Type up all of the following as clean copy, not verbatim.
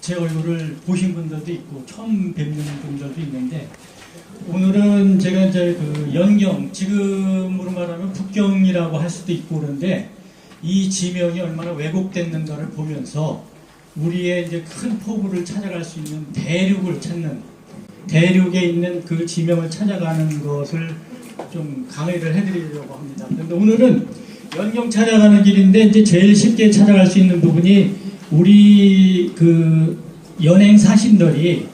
제 얼굴을 보신 분들도 있고 처음 뵙는 분들도 있는데, 오늘은 제가 이제 그 연경, 지금으로 말하면 북경이라고 할 수도 있고 그런데, 이 지명이 얼마나 왜곡됐는가를 보면서 우리의 이제 큰 포부를 찾아갈 수 있는 대륙을 찾는, 대륙에 있는 그 지명을 찾아가는 것을 좀 강의를 해드리려고 합니다. 그런데 오늘은 연경 찾아가는 길인데, 이제 제일 쉽게 찾아갈 수 있는 부분이 우리 그 연행 사신들이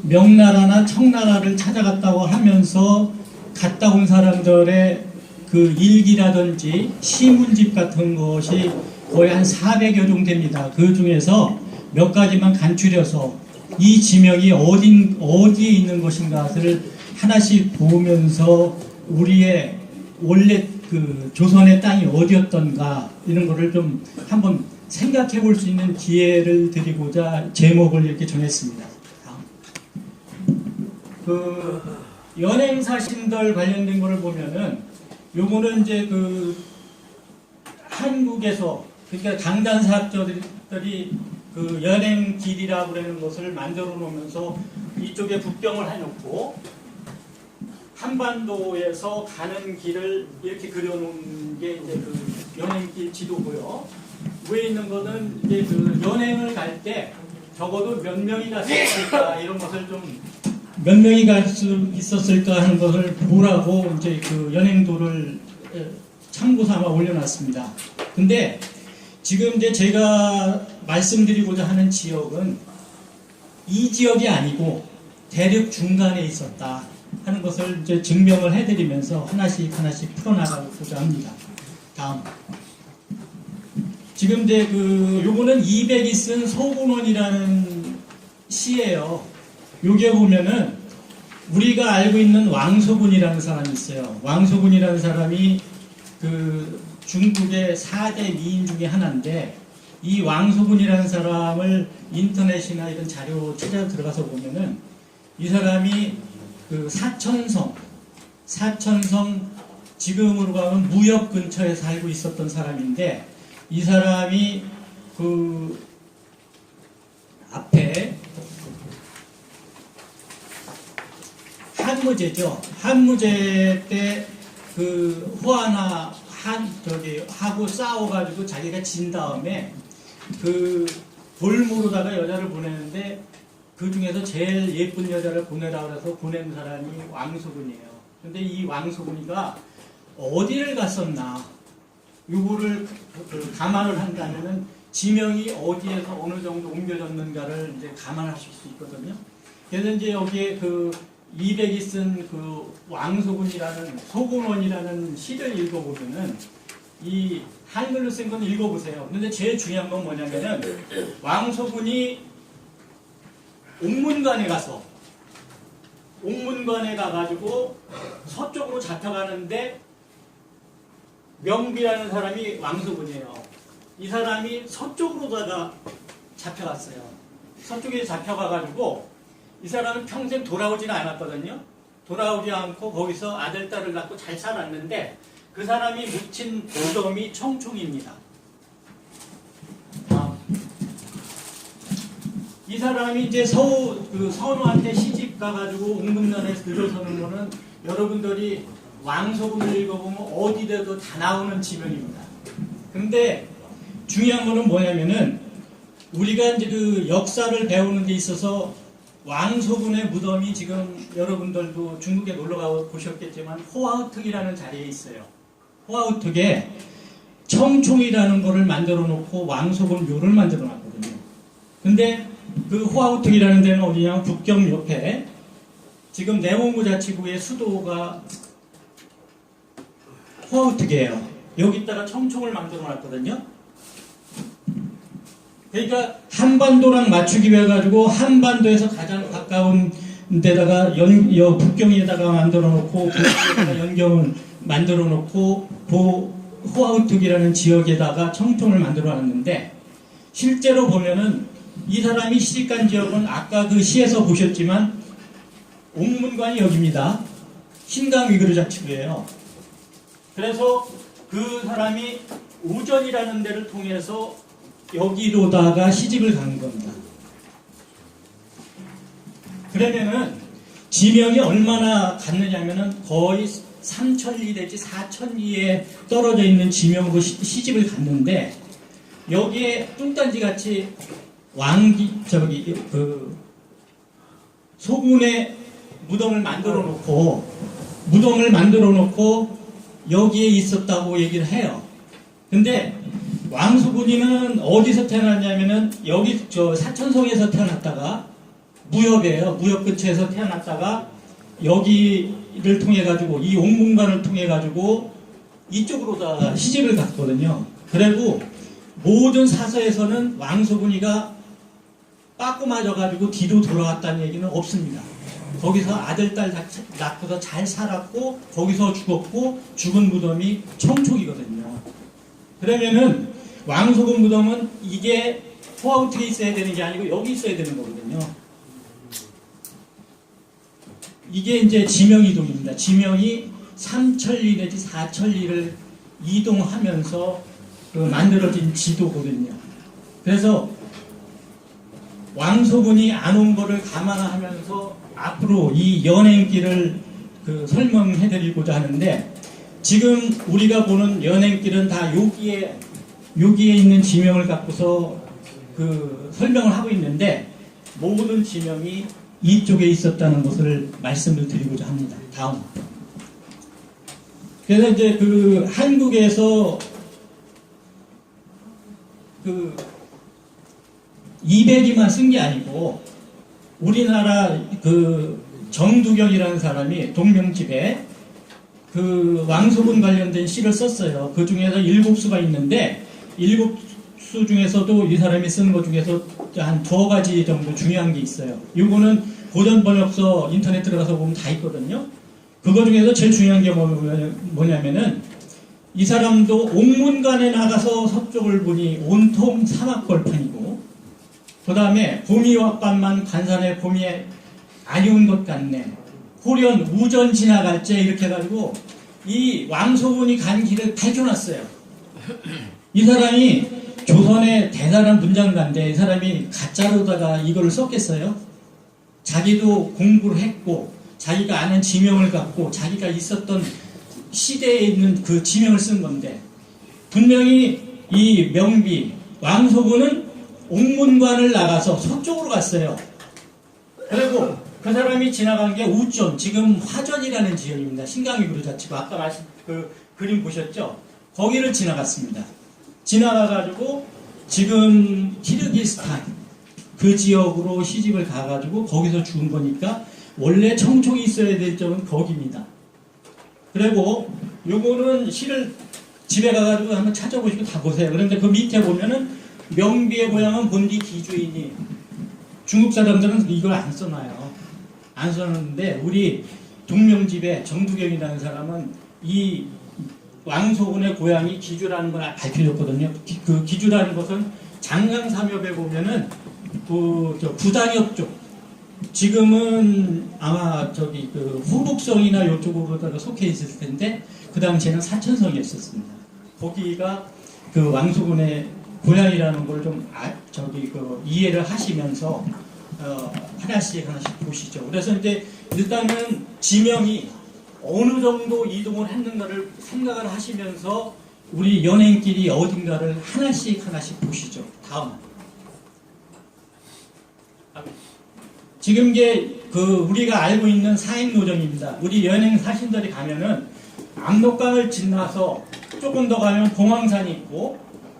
명나라나 청나라를 찾아갔다고 하면서 갔다 온 사람들의 그 일기라든지 시문집 같은 것이 거의 한 400여 종 됩니다. 그 중에서 몇 가지만 간추려서 이 지명이 어디에 있는 것인가를 하나씩 보면서 우리의 원래 그 조선의 땅이 어디였던가 이런 거를 좀 한번 생각해 볼 수 있는 기회를 드리고자 제목을 이렇게 정했습니다. 그 연행사신들 관련된 거를 보면은 요거는 이제 그 한국에서, 그러니까 강단사학자들이 그 연행길이라고 그러는 것을 만들어 놓으면서 이쪽에 북경을 해놓고 한반도에서 가는 길을 이렇게 그려놓은 게 이제 그 연행길 지도고요. 위에 있는 거는 이제 그 연행을 갈 때 적어도 몇 명이 갔을까 이런 것을 좀 몇 명이 갈 수 있었을까 하는 것을 보라고 이제 그 연행도를 참고 삼아 올려놨습니다. 근데 지금 이제 제가 말씀드리고자 하는 지역은 이 지역이 아니고 대륙 중간에 있었다 하는 것을 이제 증명을 해드리면서 하나씩 풀어나가고자 합니다. 다음. 지금 이제 그 요거는 이백이 쓴 소군원이라는 시예요. 요게 보면은 우리가 알고 있는 왕소군이라는 사람이 있어요. 왕소군이라는 사람이 그 중국의 4대 미인 중에 하나인데, 이 왕소군이라는 사람을 인터넷이나 이런 자료 찾아 들어가서 보면은 이 사람이 그 사천성 지금으로 가면 무역 근처에 살고 있었던 사람인데, 이 사람이 그 앞에 한무제죠. 한무제 때 그 호하나 하고 싸워가지고 자기가 진 다음에 그 볼모로다가 여자를 보내는데 그 중에서 제일 예쁜 여자를 보내라 그래서 보낸 사람이 왕소군이에요. 근데 이 왕소군이가 어디를 갔었나, 요거를 감안을 한다면은 지명이 어디에서 어느 정도 옮겨졌는가를 이제 감안하실 수 있거든요. 그래서 이제 여기에 그 이백이 쓴 그 왕소군이라는 소군원이라는 시를 읽어보면은 이 한글로 쓴 건 읽어보세요. 근데 제일 중요한 건 뭐냐면은 왕소군이 옥문관에 가가지고 서쪽으로 잡혀가는데 명비라는 사람이 왕소군이에요. 이 사람이 서쪽으로다가 잡혀갔어요. 서쪽에 잡혀가가지고 이 사람은 평생 돌아오지는 않았거든요. 돌아오지 않고 거기서 아들, 딸을 낳고 잘 살았는데 그 사람이 묻힌 무덤이 청총입니다. 이 사람이 이제 선우한테 시집 가가지고 옥문면에서 들어서는 거는 여러분들이 왕소군을 읽어보면 어디에도 다 나오는 지명입니다. 근데 중요한 거는 뭐냐면은 우리가 이제 그 역사를 배우는 데 있어서 왕소군의 무덤이 지금 여러분들도 중국에 놀러가 보셨겠지만 호화우특이라는 자리에 있어요. 호화우특에 청총이라는 거를 만들어 놓고 왕소군 묘를 만들어 놨거든요. 근데 그 호화우특이라는 데는 어디냐면 북경 옆에 지금 내몽고 자치구의 수도가 호화우특이에요. 여기다가 청총을 만들어 놨거든요. 그러니까 한반도랑 맞추기 위해 가지고 한반도에서 가장 가까운 데다가 북경에다가 만들어 놓고 북경에다가 연경을 만들어 놓고 호화우특이라는 지역에다가 청총을 만들어 놨는데, 실제로 보면은 이 사람이 시집간 지역은 아까 그 시에서 보셨지만 옥문관이 여기입니다. 신강 위그르 자치구예요. 그래서 그 사람이 우전이라는 데를 통해서 여기로다가 시집을 가는 겁니다. 그러면은 지명이 얼마나 갔느냐면은 거의 3,000리 내지 4,000리에 떨어져 있는 지명으로 시집을 갔는데, 여기에 뚱딴지 같이 소군의 무덤을 만들어 놓고 여기에 있었다고 얘기를 해요. 근데 왕소군이는 어디서 태어났냐면은 여기 사천성에서 태어났다가, 무협이에요. 무협 근처에서 태어났다가 여기를 통해 가지고 이 옥문관을 통해 가지고 이쪽으로 다 시집을 갔거든요. 그리고 모든 사서에서는 왕소군이가 빠꾸 맞아가지고 뒤로 돌아갔다는 얘기는 없습니다. 거기서 아들, 딸 낳고서 잘 살았고, 거기서 죽었고, 죽은 무덤이 청촉이거든요. 그러면은, 왕소군 무덤은 이게 포아우트에 있어야 되는 게 아니고, 여기 있어야 되는 거거든요. 이게 이제 지명이동입니다. 지명이 3,000리 내지 4,000리를 이동하면서 만들어진 지도거든요. 그래서, 왕소군이 안 온 거를 감안하면서 앞으로 이 연행길을 설명해 드리고자 하는데, 지금 우리가 보는 연행길은 다 여기에 있는 지명을 갖고서 설명을 하고 있는데, 모든 지명이 이쪽에 있었다는 것을 말씀을 드리고자 합니다. 다음. 그래서 이제 한국에서 200이만 쓴 게 아니고, 우리나라 정두경이라는 사람이 동명집에 왕소군 관련된 시를 썼어요. 그 중에서 7수가 있는데, 7수 중에서도 이 사람이 쓴 것 중에서 한 2가지 정도 중요한 게 있어요. 이거는 고전 번역서 인터넷 들어가서 보면 다 있거든요. 그거 중에서 제일 중요한 게 뭐냐면은, 이 사람도 옥문관에 나가서 서쪽을 보니 온통 사막벌판이고, 그 다음에 봄이 왔건만 간산에 봄이 아니온 것 같네. 호련 우전 지나갈 때 이렇게 해가지고 이 왕소군이 간 길을 밝혀놨어요. 이 사람이 조선의 대단한 문장가인데, 이 사람이 가짜로다가 이걸 썼겠어요? 자기도 공부를 했고, 자기가 아는 지명을 갖고, 자기가 있었던 시대에 있는 그 지명을 쓴 건데, 분명히 이 명비, 왕소군은 옥문관을 나가서 서쪽으로 갔어요. 그리고 그 사람이 지나간 게 우전, 지금 화전이라는 지역입니다. 신강이 구르자치고, 아까 그림 보셨죠? 거기를 지나갔습니다. 지나가가지고 지금 키르기스탄 그 지역으로 시집을 가가지고 거기서 죽은 거니까, 원래 청촉이 있어야 될 점은 거기입니다. 그리고 요거는 시를 집에 가가지고 한번 찾아보시고 다 보세요. 그런데 그 밑에 보면은 명비의 고향은 본디 기주이니, 중국 사람들은 이걸 안 써놔요. 안 써놨는데, 우리 동명집에 정두경이라는 사람은 이 왕소군의 고향이 기주라는 걸 밝혀줬거든요. 그 기주라는 것은 장강삼엽에 보면은 구당역 쪽, 지금은 아마 후북성이나 이쪽으로다가 속해 있을 텐데, 그 당시에는 사천성이었습니다. 거기가 왕소군의 고향이라는 걸 좀 이해를 하시면서 하나씩 보시죠. 그래서 이제 일단은 지명이 어느 정도 이동을 했는가를 생각을 하시면서 우리 연행길이 어딘가를 하나씩 보시죠. 다음. 지금 이게 우리가 알고 있는 사행노정입니다. 우리 연행 사신들이 가면은 압록강을 지나서 조금 더 가면 봉황산이 있고,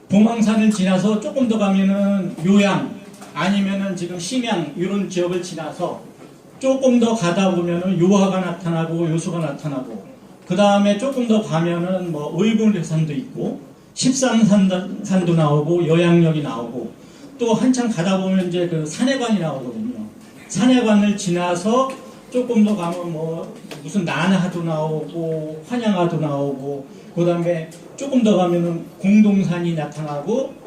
봉황산을 지나서 조금 더 가면은 요양, 아니면은 지금 심양 이런 지역을 지나서 조금 더 가다 보면은 요하가 나타나고 요수가 나타나고, 그 다음에 조금 더 가면은 의분대산도 있고, 십상산도 나오고, 여양역이 나오고, 또 한참 가다 보면 이제 산해관이 나오거든요. 산해관을 지나서 조금 더 가면 무슨 난하도 나오고, 환양하도 나오고, 그 다음에 조금 더 가면은 공동산이 나타나고,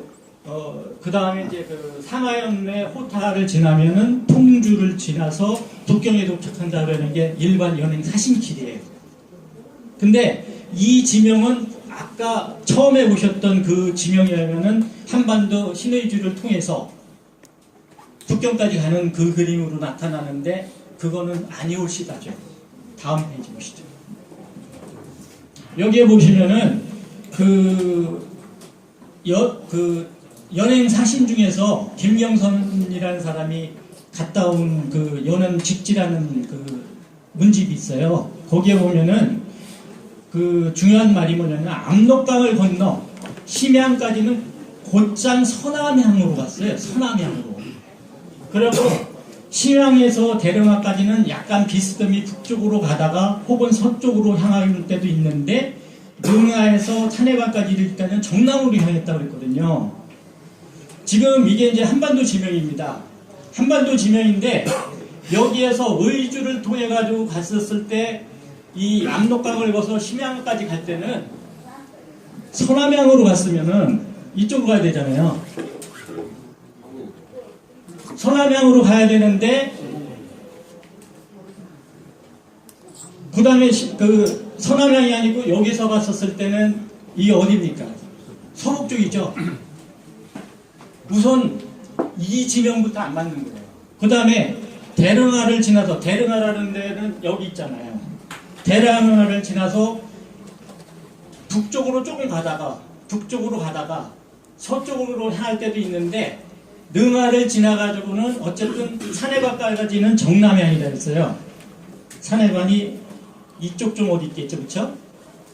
그 다음에 이제 상하연내 호타를 지나면은 통주를 지나서 북경에 도착한다 그러는 게 일반 연행 사신길이에요. 근데 이 지명은 아까 처음에 보셨던 그 지명이라면은 한반도 신의주를 통해서 북경까지 가는 그 그림으로 나타나는데 그거는 아니올시다죠. 다음 페이지 보시죠. 여기에 보시면은 연행 사신 중에서 김경선이라는 사람이 갔다 온 그 연행 직지라는 그 문집이 있어요. 거기에 보면은 그 중요한 말이 뭐냐면 압록강을 건너 심양까지는 곧장 서남향으로 갔어요. 서남향으로. 그리고 심양에서 대릉하까지는 약간 비스듬히 북쪽으로 가다가 혹은 서쪽으로 향할 때도 있는데 능하에서 산해관까지 이를 때는 정남으로 향했다고 그랬거든요. 지금 이게 이제 한반도 지명입니다. 한반도 지명인데 여기에서 의주를 통해 가지고 갔었을 때 이 압록강을 거서 심양까지 갈 때는 서남향으로 갔으면은 이쪽으로 가야 되잖아요. 서남향으로 가야 되는데 그 다음에 그 서남향이 아니고 여기서 갔었을 때는 이게 어디입니까? 서북 쪽이죠. 우선 이 지명부터 안 맞는 거예요. 그 다음에 대릉하를 지나서 대릉하라는 데는 여기 있잖아요. 대릉하를 지나서 북쪽으로 조금 가다가 서쪽으로 향할 때도 있는데 능하를 지나가지고는 어쨌든 산해관까지는 정남향이라 했어요. 산해관이 이쪽 좀 어디 있겠죠, 그렇죠?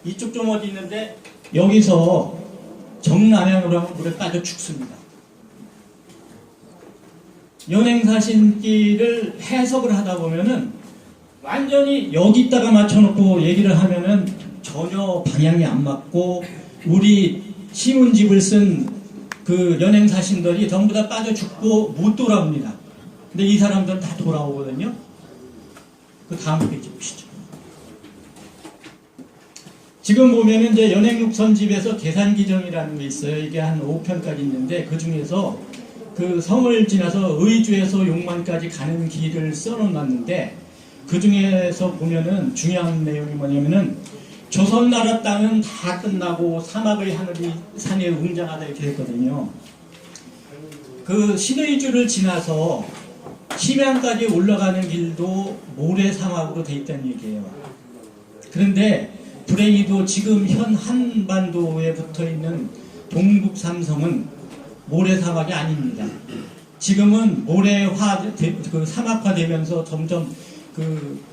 이쪽 좀 어디 있는데 여기서 정남향으로 하면 물에 빠져 죽습니다. 연행사신기를 해석을 하다 보면은 완전히 여기다가 맞춰놓고 얘기를 하면은 전혀 방향이 안 맞고 우리 신문집을 쓴 그 연행사신들이 전부 다 빠져 죽고 못 돌아옵니다. 근데 이 사람들은 다 돌아오거든요. 그 다음 페이지 보시죠. 지금 보면은 이제 연행육선집에서 계산기정이라는 게 있어요. 이게 한 5편까지 있는데 그 중에서 그 성을 지나서 의주에서 용만까지 가는 길을 써놓았는데 그 중에서 보면은 중요한 내용이 뭐냐면은 조선나라 땅은 다 끝나고 사막의 하늘이 산에 웅장하다 이렇게 했거든요. 그 신의주를 지나서 심양까지 올라가는 길도 모래사막으로 돼 있다는 얘기예요. 그런데 불행히도 지금 현 한반도에 붙어 있는 동북 삼성은 모래사막이 아닙니다. 지금은 그 사막화되면서 점점 그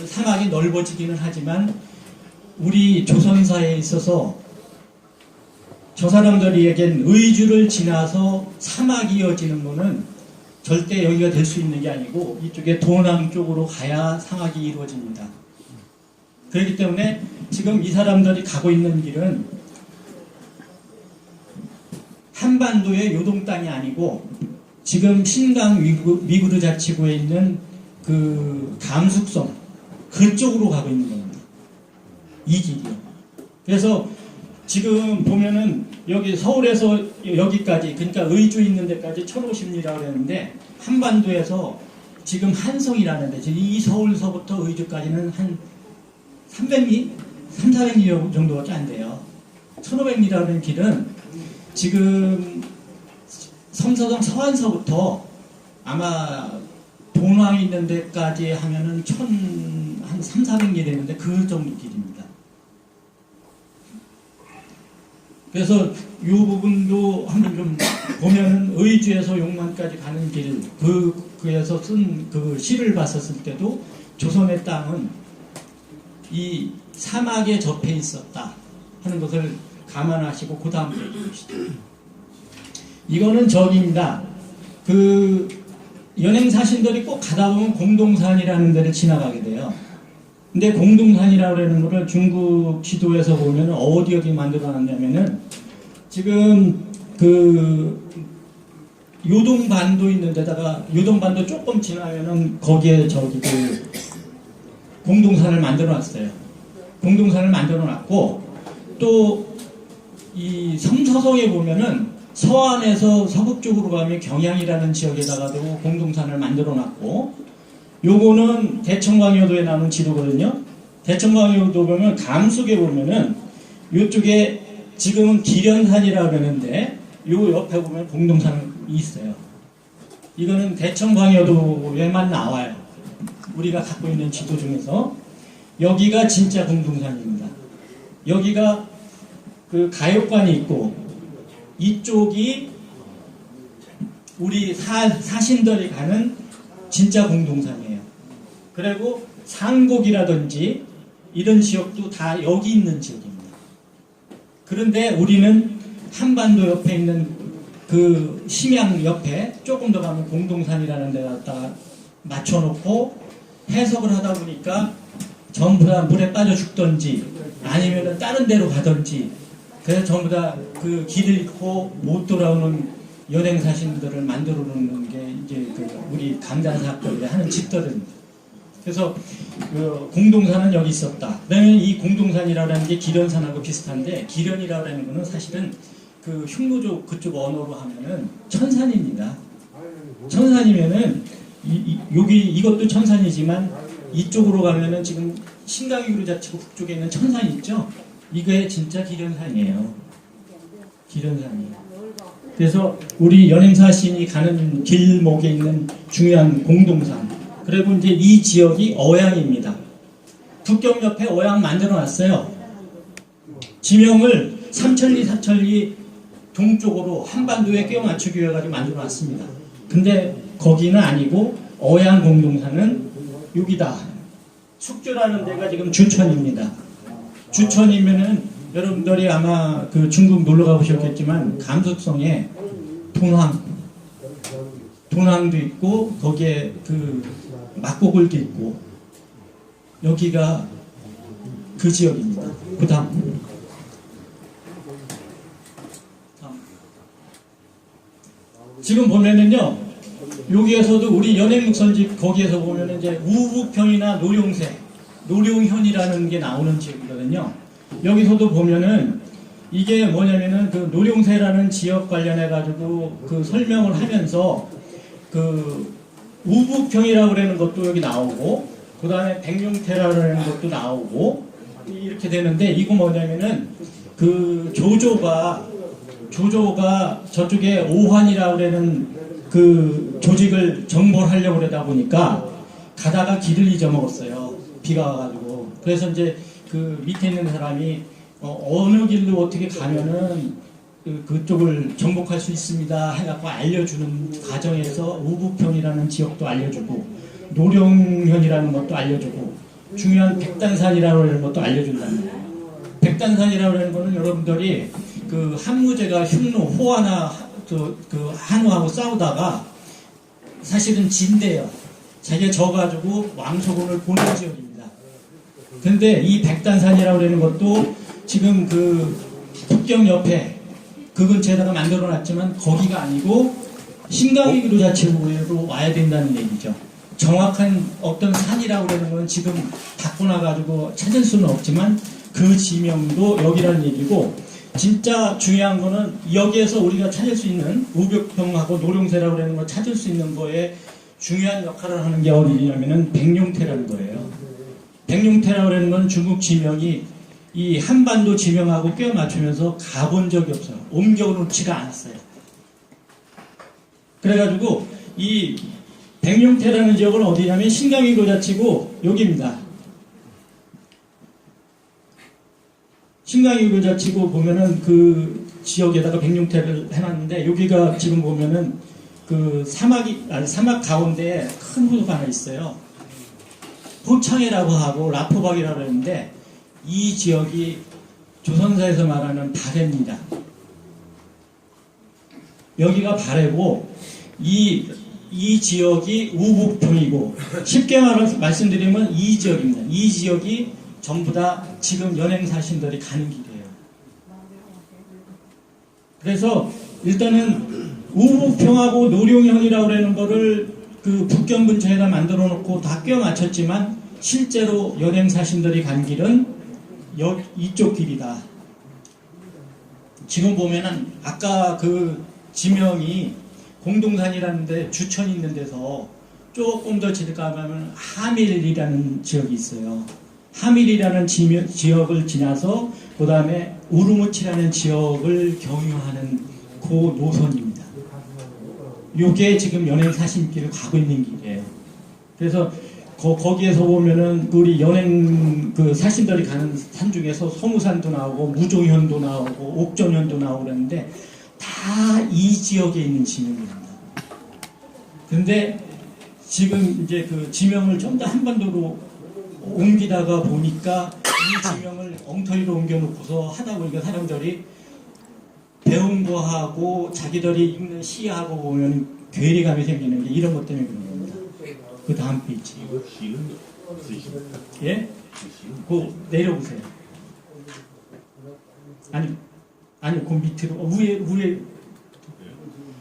사막이 넓어지기는 하지만 우리 조선사에 있어서 저 사람들에겐 의주를 지나서 사막이 이어지는 거는 절대 여기가 될 수 있는 게 아니고 이쪽에 도남 쪽으로 가야 사막이 이루어집니다. 그렇기 때문에 지금 이 사람들이 가고 있는 길은 한반도의 요동 땅이 아니고 지금 신강 위구르 자치구에 있는 그 감숙성 그쪽으로 가고 있는 겁니다. 이 길이요. 그래서 지금 보면은 여기 서울에서 여기까지 그러니까 의주 있는 데까지 1050리라고 그랬는데 한반도에서 지금 한성이라는 데 이 서울서부터 의주까지는 한 300리? 300~400리 정도밖에 안 돼요. 1500리라는 길은 지금 섬서동 서안서부터 아마 동왕 있는 데까지 하면은 한 300~400리 되는데 그 정도 길입니다. 그래서 이 부분도 한번 좀 보면은 의주에서 용만까지 가는 길, 그에서 쓴 그 시를 봤었을 때도 조선의 땅은 이 사막에 접해 있었다 하는 것을 감안하시고 그 다음 페이지 보시죠. 이거는 저기입니다. 그 연행사신들이 꼭 가다 보면 공동산이라는 데를 지나가게 돼요. 근데 공동산이라고 하는 거를 중국 지도에서 보면 어디 만들어 놨냐면은 지금 그 요동반도 있는 데다가 요동반도 조금 지나면은 거기에 저기 그 공동산을 만들어 놨어요. 공동산을 만들어 놨고 또 이 섬서성에 보면은 서안에서 서북 쪽으로 가면 경양이라는 지역에다가도 공동산을 만들어 놨고 요거는 대청광여도에 나오는 지도거든요. 대청광여도 보면 감숙에 보면은 요쪽에 지금은 기련산이라고 그러는데 요 옆에 보면 공동산이 있어요. 이거는 대청광여도에만 나와요. 우리가 갖고 있는 지도 중에서 여기가 진짜 공동산입니다. 여기가 그 가요관이 있고 이쪽이 우리 사신들이 가는 진짜 공동산이에요. 그리고 상곡이라든지 이런 지역도 다 여기 있는 지역입니다. 그런데 우리는 한반도 옆에 있는 그 심양 옆에 조금 더 가면 공동산이라는 데 갖다가 맞춰놓고 해석을 하다 보니까 전부 다 물에 빠져 죽던지 아니면 다른 데로 가던지 그래서 전부 다 그 길을 잃고 못 돌아오는 연행사신들을 만들어 놓는 게 이제 그 우리 강단사학들이 하는 짓들입니다. 그래서 그 공동산은 여기 있었다. 그다음에 이 공동산이라는 게 기련산하고 비슷한데 기련이라는 거는 사실은 그 흉노족 그쪽 언어로 하면은 천산입니다. 천산이면은 여기 이것도 천산이지만 이쪽으로 가면은 지금 신강유자치구 북쪽에 있는 천산이 있죠. 이게 진짜 기련산이에요. 기련산이에요. 그래서 우리 연행사신이 가는 길목에 있는 중요한 공동산. 그리고 이제 이 지역이 어양입니다. 북경 옆에 어양 만들어 놨어요. 지명을 삼천리, 사천리 동쪽으로 한반도에 끼워 맞추기 위해 가지고 만들어 놨습니다. 근데 거기는 아니고 어양 공동산은 여기다. 숙주라는 데가 지금 주천입니다. 주천이면은 여러분들이 아마 그 중국 놀러 가보셨겠지만 감속성에 돈황도 있고 거기에 그 막고골도 있고 여기가 그 지역입니다. 그 다음 지금 보면은요 여기에서도 우리 연행묵선집 거기에서 보면은 이제 우북평이나 노룡새 노룡현이라는 게 나오는 지역이거든요. 여기서도 보면은 이게 뭐냐면은 그 노룡새라는 지역 관련해 가지고 그 설명을 하면서 그 우북평이라고 그러는 것도 여기 나오고 그 다음에 백룡태라고 그러는 것도 나오고 이렇게 되는데 이거 뭐냐면은 그 조조가 저쪽에 오환이라고 그러는 그 조직을 정벌하려고 그러다 보니까 가다가 길을 잊어먹었어요. 비가 와가지고. 그래서 이제 그 밑에 있는 사람이 어느 길로 어떻게 가면은 그쪽을 정복할 수 있습니다 해갖고 알려주는 과정에서 우북평이라는 지역도 알려주고 노룡현이라는 것도 알려주고 중요한 백단산이라고 하는 것도 알려준다는 거예요. 백단산이라고 하는 거는 여러분들이 그 한무제가 흉노 호화나 그 한우하고 싸우다가 사실은 진대요. 자기가 져가지고 왕소군을 보낸 지역입니다. 근데 이 백단산이라고 하는 것도 지금 그 북경 옆에 그 근처에다가 만들어 놨지만 거기가 아니고 신강위로 자치구로 와야 된다는 얘기죠. 정확한 어떤 산이라고 그러는 건 지금 닫고 나가지고 찾을 수는 없지만 그 지명도 여기라는 얘기고 진짜 중요한 거는 여기에서 우리가 찾을 수 있는 우벽평하고 노룡새라고 그러는 걸 찾을 수 있는 거에 중요한 역할을 하는 게 어디냐면은 백룡태라는 거예요. 백룡태라고 그러는 건 중국 지명이 이 한반도 지명하고 껴 맞추면서 가본 적이 없어요. 옮겨놓지가 않았어요. 그래가지고 이 백룡태라는 지역은 어디냐면 신강위로 자치구 여기입니다. 신강위로 자치구 보면은 그 지역에다가 백룡태를 해놨는데 여기가 지금 보면은 그 사막 가운데에 큰 호수가 하나 있어요. 포창이라고 하고 라포박이라고 하는데 이 지역이 조선사에서 말하는 발해입니다. 여기가 발해고 이 지역이 우북평이고 쉽게 말씀드리면 이 지역입니다. 이 지역이 전부 다 지금 연행사신들이 가는 길이에요. 그래서 일단은 우북평하고 노룡현이라고 하는 거를 그 북경 근처에다 만들어 놓고 다 껴 맞췄지만 실제로 연행사신들이 간 길은 이쪽 길이다. 지금 보면은 아까 그 지명이 공동산이라는데 주천이 있는 데서 조금 더 지나가면 하밀이라는 지역이 있어요. 하밀이라는 지역을 지나서 그 다음에 우르무치라는 지역을 경유하는 그 노선입니다. 요게 지금 연행 사심길을 가고 있는 길이에요. 그래서 거기에서 보면은 우리 연행 그 사심들이 가는 산 중에서 소무산도 나오고 무종현도 나오고 옥전현도 나오고 그러는데 다 이 지역에 있는 지명입니다. 근데 지금 이제 그 지명을 좀 더 한반도로 옮기다가 보니까 이 지명을 엉터리로 옮겨놓고서 하다 보니까 사람들이 배운 거하고 자기들이 읽는 시하고 보면 괴리감이 생기는 게 이런 것 때문에 그런 겁니다. 그 다음 페이지. 이거 시는 쓰십니까? 예? 그 내려보세요. 아니 그 밑으로 위에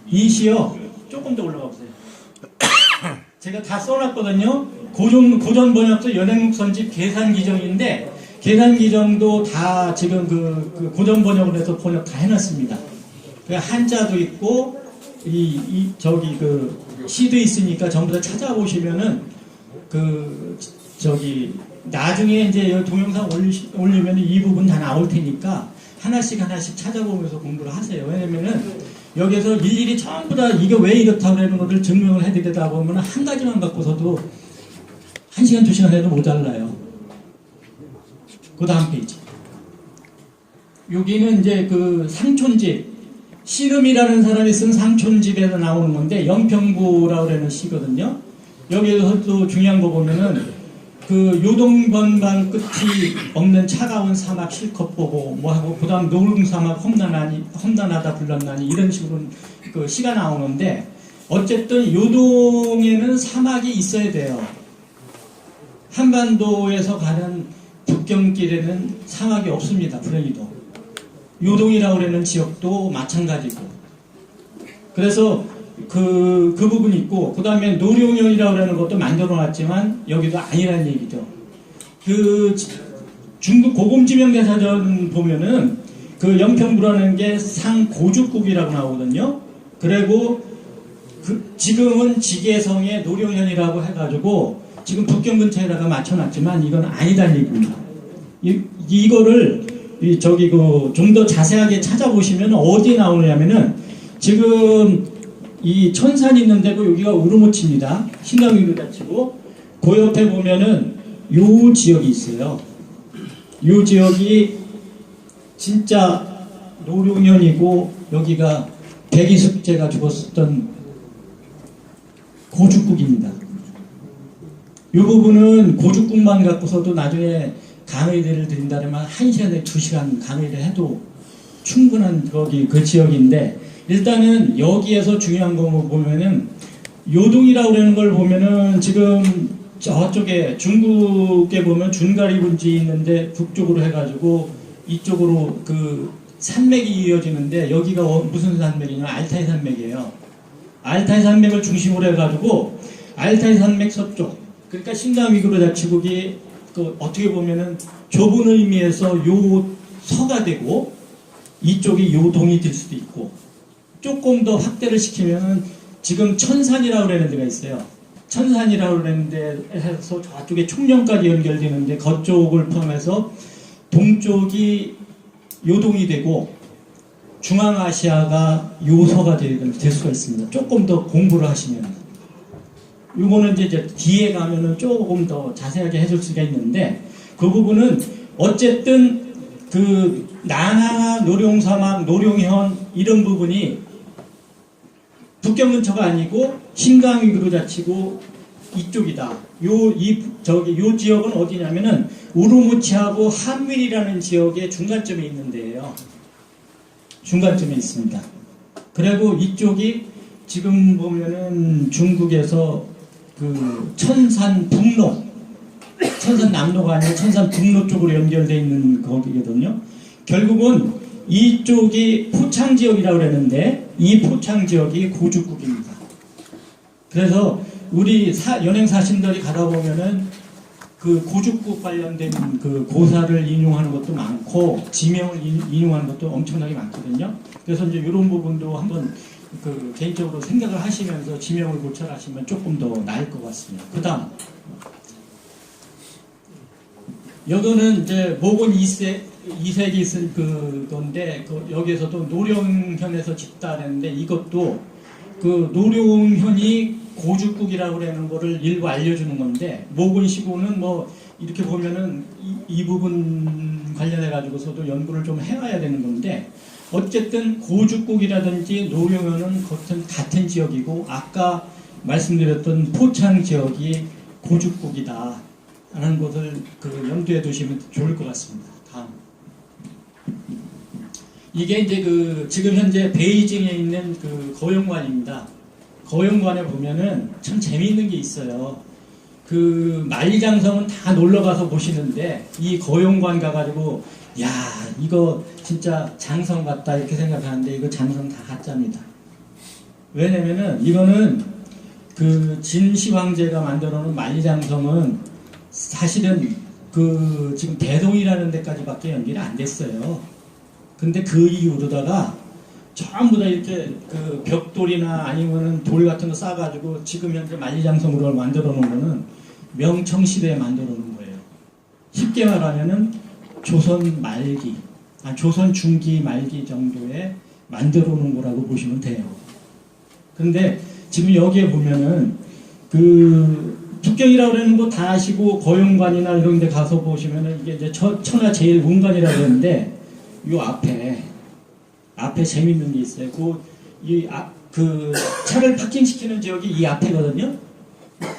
이 시요. 조금 더 올라가 보세요. 제가 다 써놨거든요. 고전 번역도 연행선집 계산 기정인데 계산 기정도 다 지금 그 고전 번역을 해서 번역 다 해놨습니다. 그 한자도 있고 저기 그 시도 있으니까 전부 다 찾아보시면은 나중에 이제 동영상 올리면 이 부분 다 나올 테니까 하나씩 찾아보면서 공부를 하세요. 왜냐면은 여기서 일일이 전부 다 이게 왜 이렇다고 하는 것을 증명을 해드리다 보면 한 가지만 갖고서도 1시간, 2시간 해도 모자라요. 그 다음 페이지. 여기는 이제 그 상촌집, 씨름이라는 사람이 쓴 상촌집에서 나오는 건데 영평부라고 하는 시거든요. 여기에서도 중요한 거 보면은 그 요동번방 끝이 없는 차가운 사막 실컷 보고 뭐하고 그 다음 노름 사막 험난하다 불렀나니 이런 식으로 그 시가 나오는데 어쨌든 요동에는 사막이 있어야 돼요. 한반도에서 가는 북경길에는 사막이 없습니다. 불행히도. 요동이라고 하는 지역도 마찬가지고. 그래서 그 부분이 있고, 그 다음에 노룡현이라고 하는 것도 만들어 놨지만, 여기도 아니라는 얘기죠. 중국 고금지명대사전 보면은, 그 영평부라는 게 상고죽국이라고 나오거든요. 그리고, 지금은 지계성의 노룡현이라고 해가지고, 지금 북경 근처에다가 맞춰놨지만, 이건 아니다는 얘기입니다. 이거를, 좀 더 자세하게 찾아보시면 어디에 나오느냐면은, 지금, 이 천산이 있는데 여기가 우르무치입니다. 신강위로다 치고 그 옆에 보면은 요 지역이 있어요. 요 지역이 진짜 노룡현이고 여기가 백이숙제가 죽었었던 고죽국입니다. 요 부분은 고죽국만 갖고서도 나중에 강의를 드린다면 1시간에 2시간 강의를 해도 충분한 그 지역인데 일단은 여기에서 중요한 거 보면은 요동이라고 하는 걸 보면은 지금 저쪽에 중국에 보면 준가리 분지 있는데 북쪽으로 해가지고 이쪽으로 그 산맥이 이어지는데 여기가 무슨 산맥이냐면 알타이 산맥이에요. 알타이 산맥을 중심으로 해가지고 알타이 산맥 서쪽 그러니까 신강위구르 자치국이 어떻게 보면은 좁은 의미에서 요 서가 되고 이쪽이 요동이 될 수도 있고 조금 더 확대를 시키면 지금 천산이라고 그러는 데가 있어요. 천산이라고 그러는 데에서 저쪽에 총령까지 연결되는데 그쪽을 포함해서 동쪽이 요동이 되고 중앙아시아가 요서가 될 수가 있습니다. 조금 더 공부를 하시면 이거는 이제 뒤에 가면은 조금 더 자세하게 해줄 수가 있는데 그 부분은 어쨌든 그 난하, 노룡사막, 노룡현 이런 부분이 북경 근처가 아니고 신강위구르 자치고 이쪽이다. 요 지역은 어디냐면은 우르무치하고 한밀이라는 지역의 중간점에 있는 데예요. 중간점에 있습니다. 그리고 이쪽이 지금 보면은 중국에서 그 천산 북로, 천산 남로가 아니고 천산 북로 쪽으로 연결되어 있는 거기거든요. 결국은 이쪽이 포창지역이라고 그랬는데 이 포창지역이 고죽국입니다. 그래서 우리 연행 사신들이 가다 보면은 그 고죽국 관련된 그 고사를 인용하는 것도 많고 지명을 인용하는 것도 엄청나게 많거든요. 그래서 이제 이런 부분도 한번 그 개인적으로 생각을 하시면서 지명을 고찰하시면 조금 더 나을 것 같습니다. 그 다음 여기는 이제 모곤 2세 이색이 쓴 그건데 여기에서도 노령현에서 집다했는데 이것도 그 노령현이 고죽국이라고 하는 거를 일부 알려주는 건데 모근시고는 뭐 이렇게 보면은 이 부분 관련해 가지고서도 연구를 좀 해봐야 되는 건데 어쨌든 고죽국이라든지 노령현은 같은 지역이고 아까 말씀드렸던 포창 지역이 고죽국이다 라는 것을 염두에 두시면 좋을 것 같습니다. 다음. 이게 이제 지금 현재 베이징에 있는 거용관입니다. 거용관에 보면은 참 재미있는 게 있어요. 만리장성은 다 놀러 가서 보시는데 이 거용관 가가지고 야 이거 진짜 장성 같다 이렇게 생각하는데 이거 장성 다 가짜입니다. 왜냐면은 이거는 진시 황제가 만들어 놓은 만리장성은 사실은 지금 대동이라는 데까지밖에 연기는 안 됐어요. 근데 그 이후로다가 전부 다 이렇게 벽돌이나 아니면은 돌 같은 거 싸가지고 지금 현재 만리장성으로 만들어 놓은 거는 명청시대에 만들어 놓은 거예요. 쉽게 말하면은 조선 말기, 조선 중기 말기 정도에 만들어 놓은 거라고 보시면 돼요. 근데 지금 여기에 보면은 북경이라고 하는 거 다 아시고 거용관이나 이런 데 가서 보시면은 이게 이제 천하 제일 문관이라고 하는데 요 앞에 재밌는 게 있어요. 차를 파킹시키는 지역이 이 앞에거든요.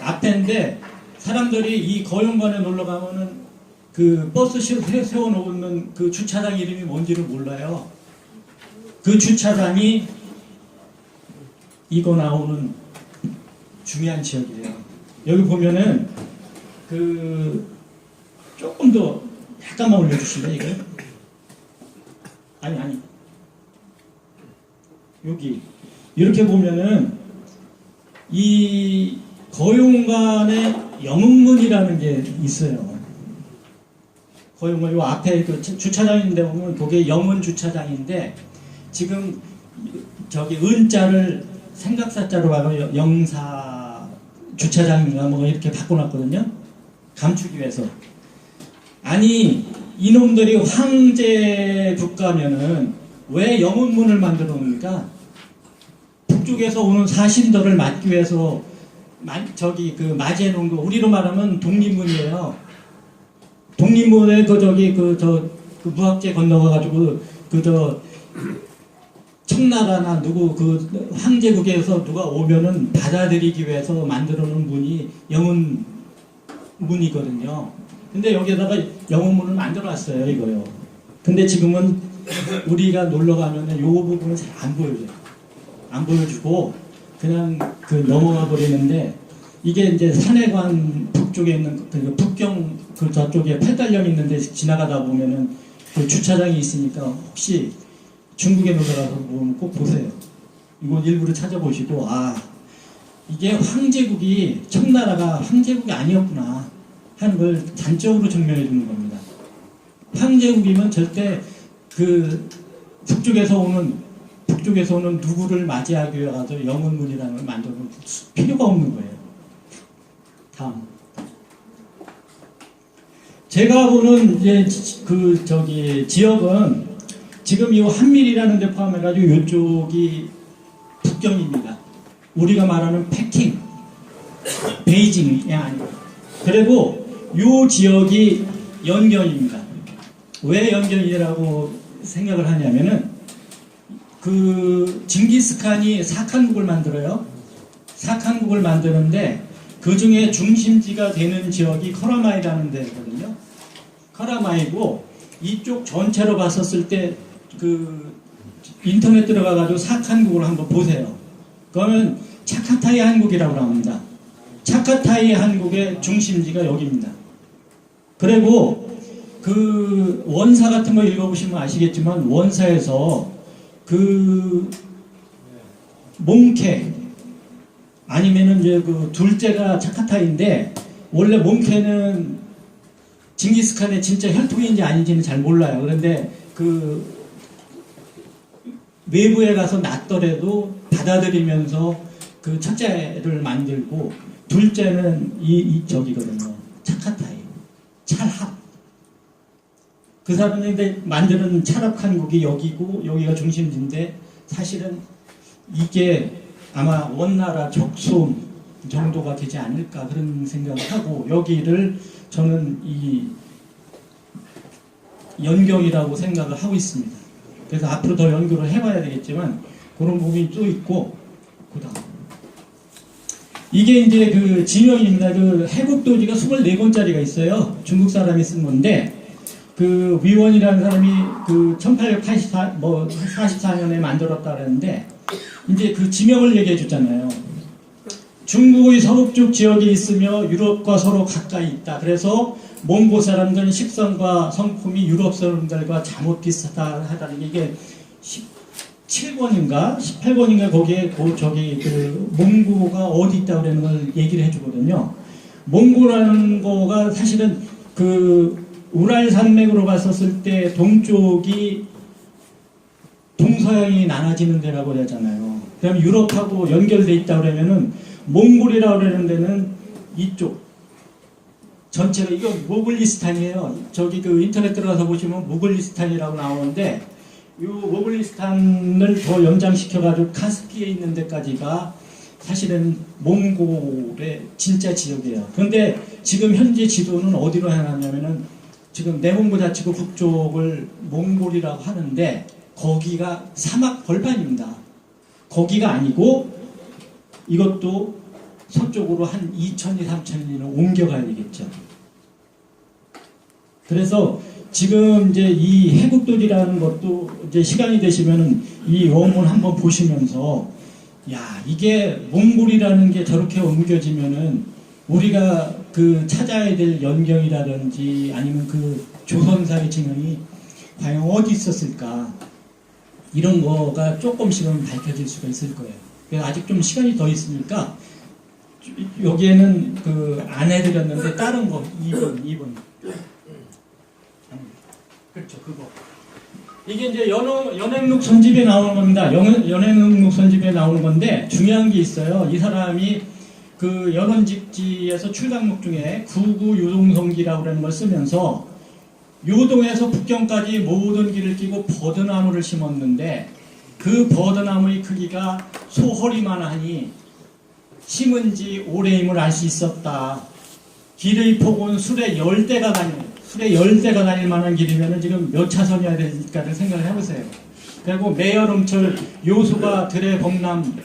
앞에인데 사람들이 이 거용관에 놀러 가면은 버스 세워놓는 주차장 이름이 뭔지를 몰라요. 그 주차장이 이거 나오는 중요한 지역이에요. 여기 보면은 조금 더 약간만 올려주실래요, 이거? 아니 여기 이렇게 보면은 이 거용관에 영흥문이라는 게 있어요. 거용관 요 앞에 주차장인데 보면 그게 영흥 주차장인데 지금 저기 은자를 생각사자로 하고 영사 주차장인가 뭐 이렇게 바꿔놨거든요. 감추기 위해서. 아니 이놈들이 황제 국가면은 왜 영흥문을 만들어 놓습니까? 북쪽에서 오는 사신들을 막기 위해서 맞이해 놓은 거 우리로 말하면 독립문이에요. 독립문에 무학재 건너가가지고 청나라나 황제국에서 누가 오면은 받아들이기 위해서 만들어 놓은 문이 영흥문이거든요. 근데 여기에다가 영흥문을 만들어 놨어요, 이거요. 근데 지금은 우리가 놀러 가면은 요 부분은 잘 안 보여줘요. 안 보여주고 그냥 넘어가 버리는데 이게 이제 산해관 북쪽에 있는 북경 저쪽에 팔달령 있는데 지나가다 보면은 주차장이 있으니까 혹시 중국에 놀러 가서 보면 꼭 보세요. 이거 일부러 찾아보시고 이게 황제국이 청나라가 황제국이 아니었구나 하는 걸 단적으로 증명해 주는 겁니다. 황제국이면 절대 북쪽에서 오는 누구를 맞이하기 위해서 영흥문이라는 걸 만들어 놓을 필요가 없는 거예요. 다음. 제가 보는 이제 지역은 지금 이 한밀이라는 데 포함해가지고 이쪽이 북경입니다. 우리가 말하는 패킹, 베이징이 아니고. 그리고 이 지역이 연견입니다. 왜 연견이라고 생각을 하냐면은 징기스칸이 사칸국을 만들어요. 사칸국을 만드는데 그 중에 중심지가 되는 지역이 커라마이라는 데거든요. 커라마이고 이쪽 전체로 봤었을 때 인터넷 들어가가지고 사칸국을 한번 보세요. 그러면 차카타이 한국이라고 합니다. 차카타이 한국의 중심지가 여기입니다. 그리고 원사 같은 거 읽어보시면 아시겠지만 원사에서 몽케 아니면은 이제 둘째가 차카타이인데 원래 몽케는 징기스칸의 진짜 혈통인지 아닌지는 잘 몰라요. 그런데 외부에 가서 낳더라도 받아들이면서 첫째를 만들고 둘째는 저기거든요. 차카타이, 찰합. 그 사람들이 만드는 찬압한국이 여기고 여기가 중심지인데 사실은 이게 아마 원나라 적소음 정도가 되지 않을까 그런 생각을 하고 여기를 저는 이 연경이라고 생각을 하고 있습니다. 그래서 앞으로 더 연구를 해봐야 되겠지만 그런 부분이 또 있고 그다음 이게 이제 그 지명입니다. 그 해국도지가 24권짜리가 있어요. 중국 사람이 쓴 건데 그 위원이라는 사람이 그 1844년에 만들었다 그랬는데 이제 그 지명을 얘기해 줬잖아요. 중국의 서북쪽 지역에 있으며 유럽과 서로 가까이 있다. 그래서 몽고 사람들은 식성과 성품이 유럽 사람들과 잘못 비슷하다는 게 이게 17권인가 18권인가 거기에 저기 그 몽고가 어디 있다고 그러는 걸 얘기를 해주거든요. 몽고라는 거가 사실은 그 우랄 산맥으로 봤었을 때 동쪽이 동서양이 나눠지는 데라고 그러잖아요. 그다음에 유럽하고 연결돼 있다 그러면은 몽골이라고 그러는 데는 이쪽 전체가 이거 모글리스탄이에요. 저기 그 인터넷 들어가서 보시면 모글리스탄이라고 나오는데 이 모글리스탄을 더 연장시켜가지고 카스피에 있는 데까지가 사실은 몽골의 진짜 지역이에요. 그런데 지금 현재 지도는 어디로 해놨냐면은 지금 내몽고 자치구 북쪽을 몽골이라고 하는데 거기가 사막 벌판입니다. 거기가 아니고 이것도 서쪽으로 한 2,000리, 3,000리를 옮겨가야 되겠죠. 그래서 지금 이제 이 해국도지라는 것도 이제 시간이 되시면은 이 원문 한번 보시면서 야 이게 몽골이라는 게 저렇게 옮겨지면은 우리가 그 찾아야 될 연경이라든지 아니면 그 조선사의 진영이 과연 어디 있었을까 이런 거가 조금씩은 밝혀질 수가 있을 거예요. 그래서 아직 좀 시간이 더 있으니까 여기에는 그 안 해드렸는데 다른 거 2번 그렇죠 그거 이게 이제 연행록 선집에 나오는 겁니다. 연행록 선집에 나오는 건데 중요한 게 있어요. 이 사람이 그 연원직지에서 출강록 중에 구구 유동성기라고 하는 걸 쓰면서 요동에서 북경까지 모든 길을 끼고 버드나무를 심었는데 그 버드나무의 크기가 소허리만하니 심은 지 오래임을 알 수 있었다. 길의 폭은 술의 10대가 다닐 만한 길이면 지금 몇 차선이어야 될까를 생각을 해보세요. 그리고 매여름철 요수가 들에 범람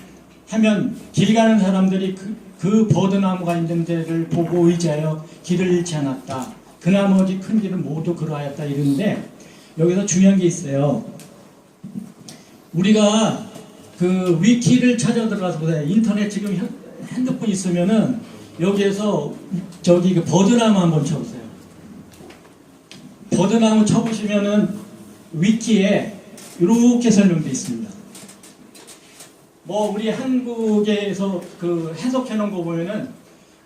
하면 길 가는 사람들이 그 버드나무가 있는 데를 보고 의지하여 길을 잃지 않았다. 그 나머지 큰 길은 모두 그러하였다 이러는데 여기서 중요한 게 있어요. 우리가 그 위키를 찾아 들어가서 보세요. 인터넷 지금 핸드폰 있으면은 여기에서 저기 그 버드나무 한번 쳐보세요. 버드나무 쳐보시면은 위키에 이렇게 설명되어 있습니다. 뭐 우리 한국에서 그 해석해 놓은 거 보면은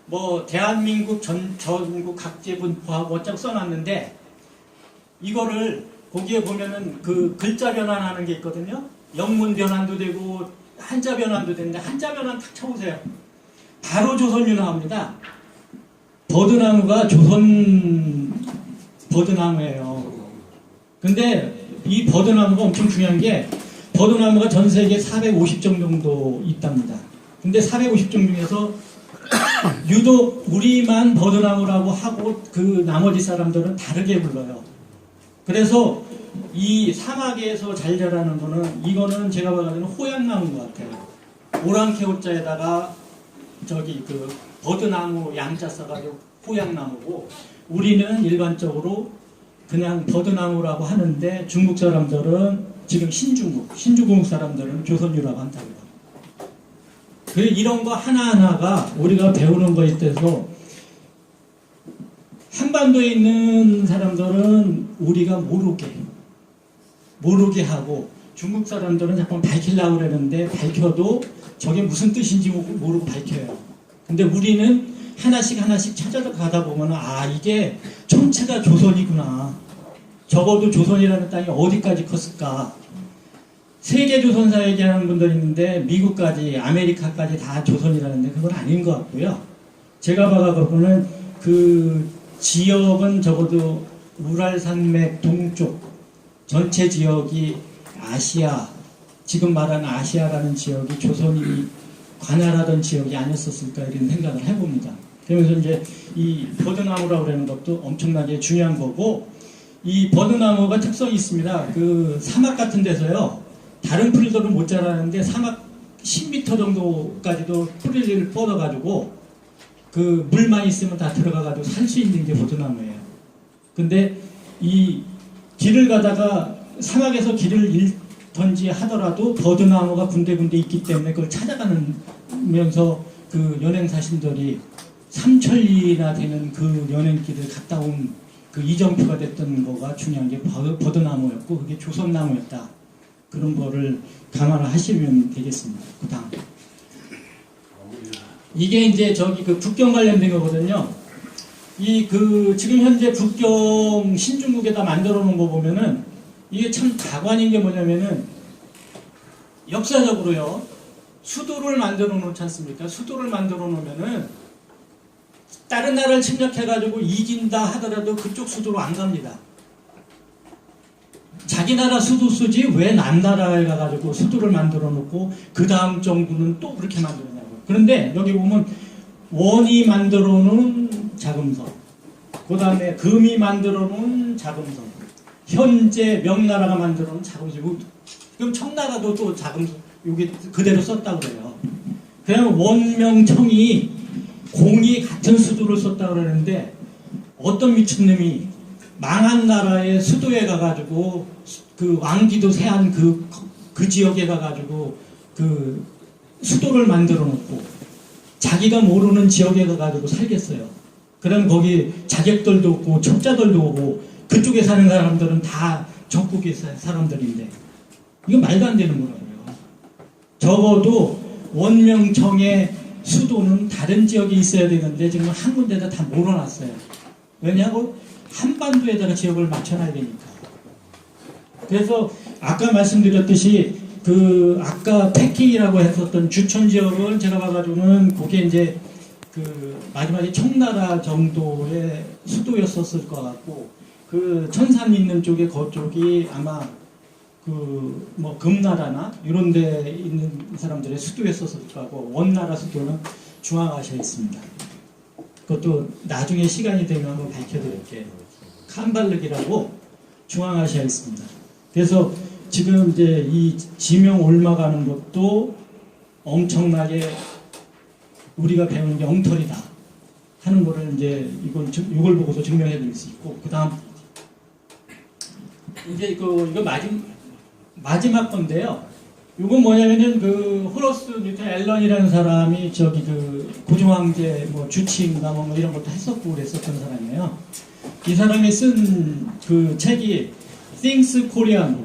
뭐 대한민국 전국 각지 분포하고 어쩌고 써놨는데 이거를 거기에 보면은 그 글자 변환하는 게 있거든요. 영문 변환도 되고 한자 변환도 되는데 한자 변환 딱 쳐보세요. 바로 조선유 나옵니다. 버드나무가 조선 버드나무예요. 근데 이 버드나무가 엄청 중요한 게 버드나무가 전 세계에 450종 정도 있답니다. 근데 450종 중에서 유독 우리만 버드나무라고 하고 그 나머지 사람들은 다르게 불러요. 그래서 이 사막에서 잘 자라는 거는 이거는 제가 봐가지고 호양나무인 것 같아요. 오랑캐 호자에다가 저기 그 버드나무 양자 써가지고 호양나무고 우리는 일반적으로 그냥 버드나무라고 하는데 중국 사람들은 지금 신중국 사람들은 조선유라고 한다고요. 이런 거 하나하나가 우리가 배우는 거에 대해서 한반도에 있는 사람들은 우리가 모르게 하고 중국 사람들은 자꾸 밝히려고 그러는데 밝혀도 저게 무슨 뜻인지 모르고 밝혀요. 근데 우리는 하나씩 찾아가다 보면 아 이게 전체가 조선이구나. 적어도 조선이라는 땅이 어디까지 컸을까. 세계 조선사 얘기하는 분들이 있는데 미국까지 아메리카까지 다 조선이라는데 그건 아닌 것 같고요. 제가 봐가지고는 그 지역은 적어도 우랄 산맥 동쪽 전체 지역이 아시아, 지금 말하는 아시아라는 지역이 조선이 관할하던 지역이 아니었었을까 이런 생각을 해봅니다. 그러면서 이제 이 버드나무라고 하는 것도 엄청나게 중요한 거고, 이 버드나무가 특성이 있습니다. 그 사막 같은 데서요, 다른 풀들은 못 자라는데 사막 10m 정도까지도 뿌리를 뻗어가지고 그 물만 있으면 다 들어가가지고 살 수 있는 게 버드나무예요. 근데 이 길을 가다가 사막에서 길을 잃던지 하더라도 버드나무가 군데군데 있기 때문에 그걸 찾아가면서 그 연행사신들이 3천리나 되는 그 연행길을 갔다 온 그 이정표가 됐던 거가 중요한 게 버드나무였고, 그게 조선나무였다. 그런 거를 감안을 하시면 되겠습니다. 그 다음. 이게 이제 저기 그 국경 관련된 거거든요. 이 그 지금 현재 국경 신중국에다 만들어 놓은 거 보면은 이게 참 가관인 게 뭐냐면은 역사적으로요, 수도를 만들어 놓지 않습니까? 수도를 만들어 놓으면은 다른 나라를 침략해가지고 이긴다 하더라도 그쪽 수도로 안 갑니다. 자기 나라 수도 쓰지 왜 남나라에 가가지고 수도를 만들어 놓고 그 다음 정부는 또 그렇게 만들었냐고요. 그런데 여기 보면 원이 만들어 놓은 자금성, 그 다음에 금이 만들어 놓은 자금성, 현재 명나라가 만들어 놓은 자금성, 그럼 청나라도 또 자금성 여기 그대로 썼다고 그래요. 그냥 원명청이 공이 같은 수도를 썼다고 그러는데, 어떤 미친놈이 망한 나라의 수도에 가가지고 그 왕기도 세한 그 지역에 가가지고 그 수도를 만들어 놓고 자기가 모르는 지역에 가가지고 살겠어요. 그럼 거기 자객들도 없고 첩자들도 오고 그쪽에 사는 사람들은 다 전국의 사람들인데 이건 말도 안 되는 거라고요. 적어도 원명청의 수도는 다른 지역에 있어야 되는데 지금 한 군데다 다 몰아놨어요. 왜냐하고 한반도에다가 지역을 맞춰놔야 되니까. 그래서 아까 말씀드렸듯이 그 아까 패킹이라고 했었던 주천 지역은 제가 봐가지고는 그게 이제 그 마지막에 청나라 정도의 수도였었을 것 같고, 그 천산 있는 쪽에 그쪽이 아마 그 뭐 금나라나 이런 데 있는 사람들의 수도였었을 거고, 원나라 수도는 중앙아시아에 있습니다. 그것도 나중에 시간이 되면 한번 밝혀드릴게요. 캄발르기라고 중앙아시아에 있습니다. 그래서 지금 이제 이 지명 올라가는 것도 엄청나게 우리가 배우는 게 엉터리다 하는 거를 이제 이걸 보고서 증명해 드릴 수 있고, 그 다음 이제 이거 마지막 건데요. 이건 뭐냐면은 그 호러스 뉴턴 앨런이라는 사람이 저기 그 고종황제 뭐 주치인가 뭐 이런 것도 했었고 그랬었던 사람이에요. 이 사람이 쓴 그 책이 Things Korean,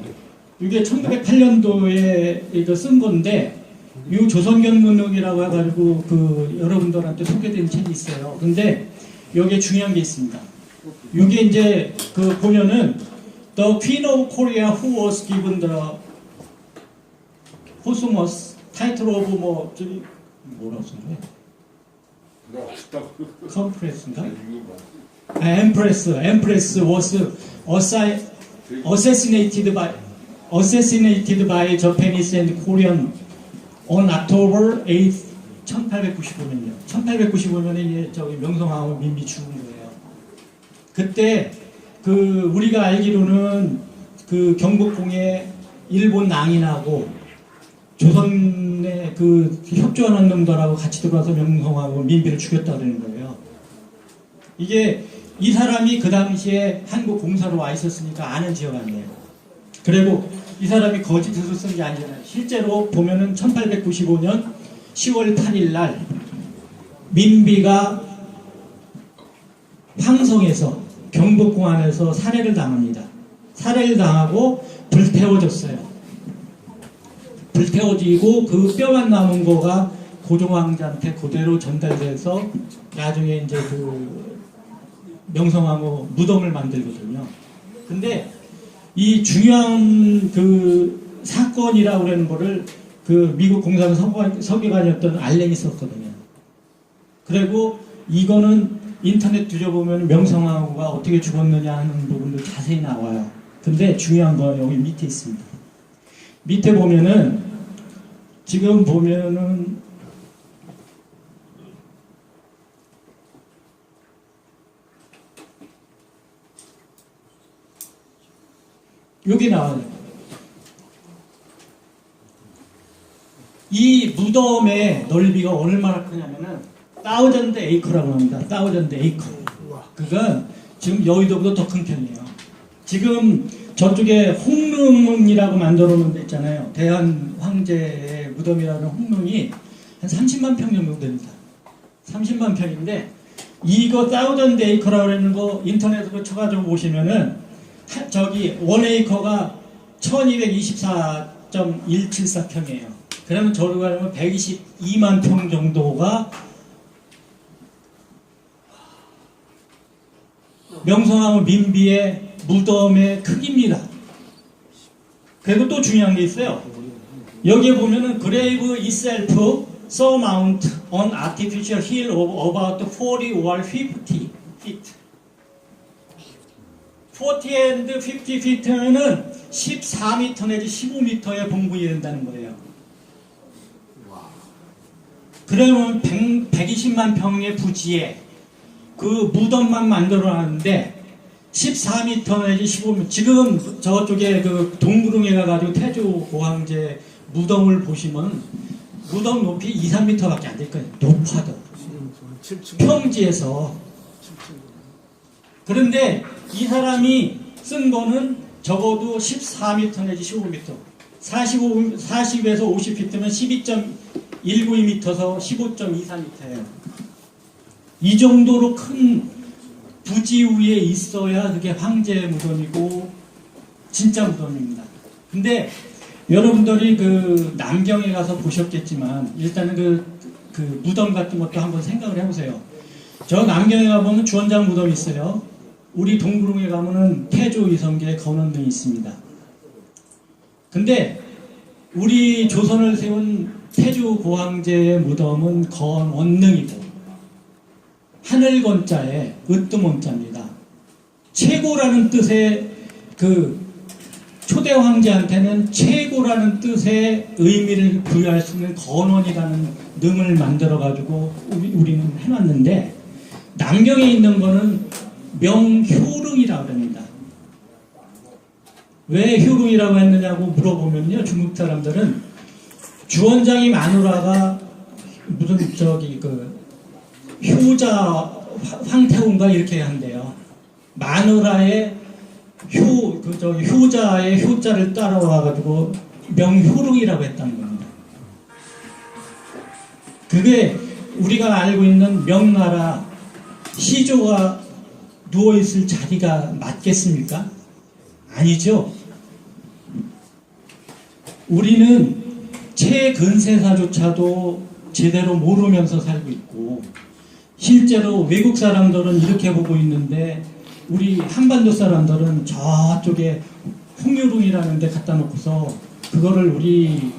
이게 1908년도에 이거 쓴 건데, 이 조선견문록이라고 해가지고 그 여러분들한테 소개된 책이 있어요. 근데 여기에 중요한 게 있습니다. 이게 이제 그 보면은 The Queen of Korea who was given the posthumous title of 뭐 저기 뭐라고 쓴 거야? Compress인가? Empress was assassinated by Japanese and Korean on October 8th, 1895년이요. 1895년에 저기 명성황후 민비 죽은 거예요. 그때 그 우리가 알기로는 그 경복궁에 일본 낭인하고 조선의 그 협조하는 놈들하고 같이 들어와서 명성황후 민비를 죽였다 그러는 거예요. 이게 이 사람이 그 당시에 한국 공사로 와 있었으니까 아는 지역 아니에요. 그리고 이 사람이 거짓으로 쓴 게 아니잖아요. 실제로 보면은 1895년 10월 8일 날 민비가 황성에서 경복궁 안에서 살해를 당합니다. 살해를 당하고 불태워졌어요. 불태워지고 그 뼈만 남은 거가 고종황제한테 그대로 전달돼서 나중에 이제 그 명성황후 무덤을 만들거든요. 근데 이 중요한 그 사건이라고 하는 거를 그 미국 공사관 서기관이었던 알렌이 썼거든요. 그리고 이거는 인터넷 뒤져보면 명성황후가 어떻게 죽었느냐 하는 부분도 자세히 나와요. 근데 중요한 건 여기 밑에 있습니다. 밑에 보면은 지금 보면은 여기 나와요. 이 무덤의 넓이가 얼마나 크냐면은 1000 acre라고 합니다. 1000 acre. 그건 지금 여의도보다 더 큰 편이에요. 지금 저쪽에 홍릉이라고 만들어 놓은 데 있잖아요. 대한 황제의 무덤이라는 홍릉이 한 30만 평 정도 됩니다. 30만 평인데 이거 1000 acre라고 하는 거 인터넷으로 쳐가지고 보시면은 저기 1acre가 1224.174평이에요. 그러면 저로 가면 122만 평 정도가 명성황후 민비의 무덤의 크기입니다. 그리고 또 중요한 게 있어요. 여기에 보면은 grave itself surmount on artificial hill of about 40 or 50 feet. 40 and 50 feet면은 14m 내지 15m의 봉분이 된다는 거예요. 그러면 120만 평의 부지에 그 무덤만 만들어놨는데 14m 내지 15m. 지금 저쪽에 그 동구릉에 가가지고 태조 고황제 무덤을 보시면 무덤 높이 2, 3m밖에 안 될 거예요. 높아도. 평지에서. 그런데 이 사람이 쓴 거는 적어도 14m 내지 15m. 40에서 50ft면 12.192m에서 15.24m예요. 이 정도로 큰 부지 위에 있어야 그게 황제의 무덤이고 진짜 무덤입니다. 근데 여러분들이 그 남경에 가서 보셨겠지만 일단은 그 무덤 같은 것도 한번 생각을 해보세요. 저 남경에 가보면 주원장 무덤이 있어요. 우리 동구릉에 가면은 태조 이성계 건원등이 있습니다. 근데 우리 조선을 세운 태조 고황제의 무덤은 건원능이고 하늘건자에 으뜸원자입니다. 최고라는 뜻의 그 초대 황제한테는 최고라는 뜻의 의미를 부여할 수 있는 건원이라는 능을 만들어 가지고 우리는 해놨는데 남경에 있는 거는 명효릉이라고 합니다. 왜 효릉이라고 했느냐고 물어보면요, 중국 사람들은 주원장이 마누라가 무슨 저기 그 효자 황태웅가 이렇게 한대요. 마누라의 효자의 효자를 따라와가지고 명효릉이라고 했다는 겁니다. 그게 우리가 알고 있는 명나라 시조가 누워있을 자리가 맞겠습니까? 아니죠. 우리는 최근세사조차도 제대로 모르면서 살고 있고 실제로 외국 사람들은 이렇게 보고 있는데 우리 한반도 사람들은 저쪽에 홍유릉이라는 데 갖다 놓고서 그거를 우리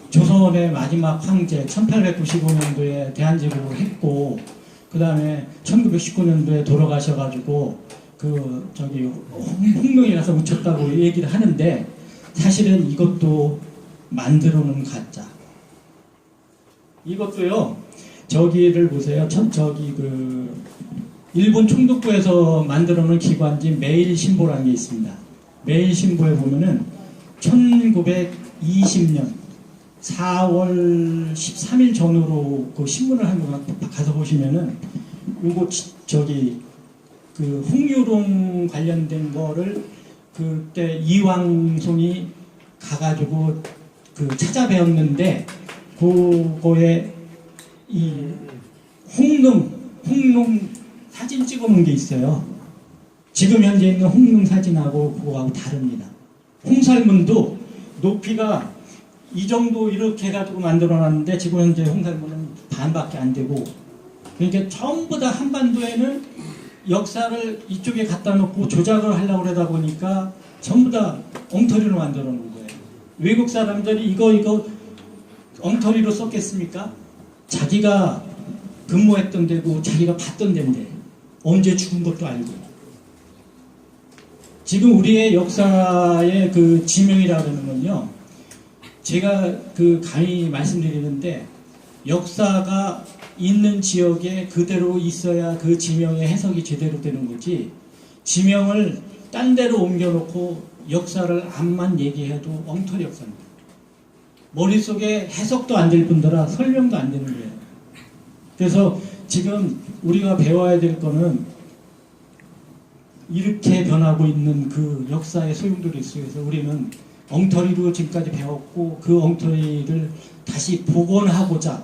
조선의 마지막 황제 1895년도에 대한제국을 했고 그 다음에 1919년도에 돌아가셔가지고 그 저기 홍릉에 가서 묻혔다고 얘기를 하는데 사실은 이것도 만들어 놓은 가짜. 이것도요. 저기를 보세요. 저기 그 일본 총독부에서 만들어 놓은 기관지 매일신보라는 게 있습니다. 매일신보에 보면은 1920년 4월 13일 전후로 그 신문을 한번 가서 보시면은 요거 저기 그 홍유릉 관련된 거를 그때 이왕송이 가가지고 그 찾아배웠는데 그거에 이 홍릉 사진 찍어놓은 게 있어요. 지금 현재 있는 홍릉 사진하고 그거하고 다릅니다. 홍살문도 높이가 이 정도 이렇게 해가지고 만들어놨는데 지금 현재 홍살문은 반밖에 안 되고 그러니까 전부 다 한반도에는 역사를 이쪽에 갖다 놓고 조작을 하려고 그러다 보니까 전부 다 엉터리로 만들어 놓은 거예요. 외국 사람들이 이거 엉터리로 썼겠습니까? 자기가 근무했던 데고 자기가 봤던 데인데 언제 죽은 것도 알고. 지금 우리의 역사의 그 지명이라고 하는 건요, 제가 그 감히 말씀드리는데, 역사가 있는 지역에 그대로 있어야 그 지명의 해석이 제대로 되는 거지, 지명을 딴 데로 옮겨놓고 역사를 암만 얘기해도 엉터리 역사입니다. 머릿속에 해석도 안 될 뿐더러 설명도 안 되는 거예요. 그래서 지금 우리가 배워야 될 거는 이렇게 변하고 있는 그 역사의 소용돌이 속에서 우리는 엉터리로 지금까지 배웠고 그 엉터리를 다시 복원하고자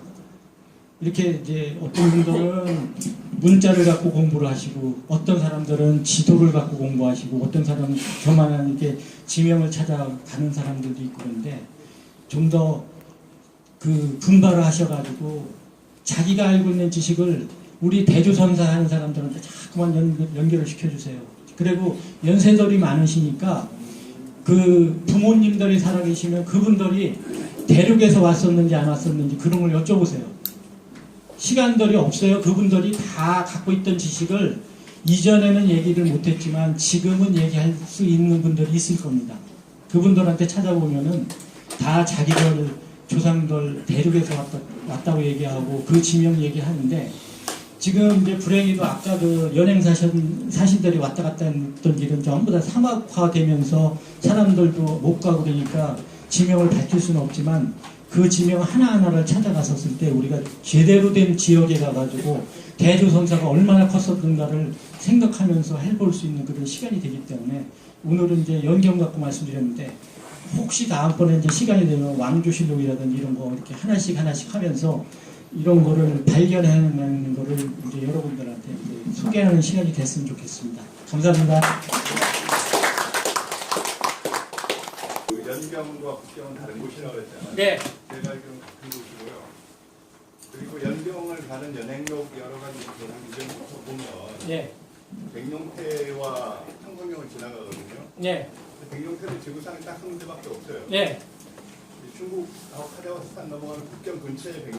이렇게 이제 어떤 분들은 문자를 갖고 공부를 하시고 어떤 사람들은 지도를 갖고 공부하시고 어떤 사람은 저만한 이렇게 지명을 찾아가는 사람들도 있고 그런데 좀 더 그 분발을 하셔가지고 자기가 알고 있는 지식을 우리 대조선사 하는 사람들한테 자꾸만 연결을 시켜주세요. 그리고 연세들이 많으시니까 그 부모님들이 살아계시면 그분들이 대륙에서 왔었는지 안 왔었는지 그런 걸 여쭤보세요. 시간들이 없어요. 그분들이 다 갖고 있던 지식을 이전에는 얘기를 못했지만 지금은 얘기할 수 있는 분들이 있을 겁니다. 그분들한테 찾아보면은 다 자기들 조상들 대륙에서 왔다고 얘기하고 그 지명 얘기하는데 지금 이제 불행히도 아까 그 연행사신들이 왔다 갔다 했던 길은 전부 다 사막화되면서 사람들도 못 가고 그러니까 지명을 밝힐 수는 없지만 그 지명 하나하나를 찾아갔었을 때 우리가 제대로 된 지역에 가가지고 대조선사가 얼마나 컸었는가를 생각하면서 해볼 수 있는 그런 시간이 되기 때문에 오늘은 이제 연경 갖고 말씀드렸는데 혹시 다음번에 이제 시간이 되면 왕조실록이라든지 이런 거 이렇게 하나씩 하면서 이런 거를 발견해내는 거를 이제 여러분들한테 이제 소개하는 시간이 됐으면 좋겠습니다. 감사합니다. 그 연경과 북경은 다른 곳이라고 했잖아요. 네. 제가 알기로는 같은 곳이고요. 그리고 연경을 가는 연행로 여러 가지 이제부터 보면 네. 백룡태와 창동경을 지나가거든요. 네. 백룡태는 지구상에 딱 한 군데밖에 없어요. 네. 중국하고 카자흐스탄 넘어가는 국경 근처에